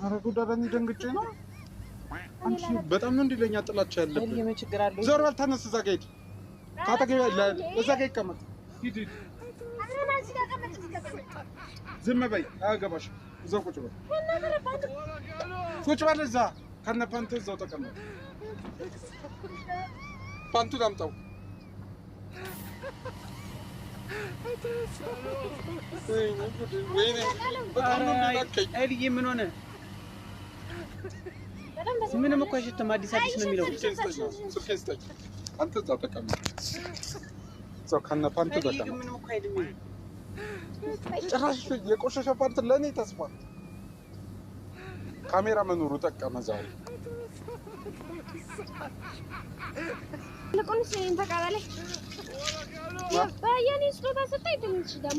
ኧረ ጉዳዳኝ ደንግጬ ነው። አንቺ በጣም ነው እንዲለኛ ጥላቻ ያለብህ። ዞር በል ተነስ፣ እዛ ጋር ሂድ። ካጠገቤ እዛ ጋር ይቀመጥ። ሂድ ሂድ። ዝም በይ፣ አያገባሽም። እዛው ቁጭ በል፣ ቁጭ በል እዛ ከነ ፓንቱ እዛው ተቀመጥ። ፓንቱን አምጣው። አይልዬ ምን ሆነ? ምንም እኮ አይሸትም። አዲስ ነው የሚለው። ስልኬን ስጠኝ። አንተ እዛው ተቀመጥ፣ እዛው ከነ ፓንቱ ተቀመጥ። ምንም እኮ አይልም። ጭራሽ የቆሸሸ ፓንት ለእኔ ተስፋ። ካሜራ መኖሩ ጠቀመ ዛሬ። ለቆንስ ተቃራለ ያባያኔ ስጦታ ሰጣይ ትንሽ ደግሞ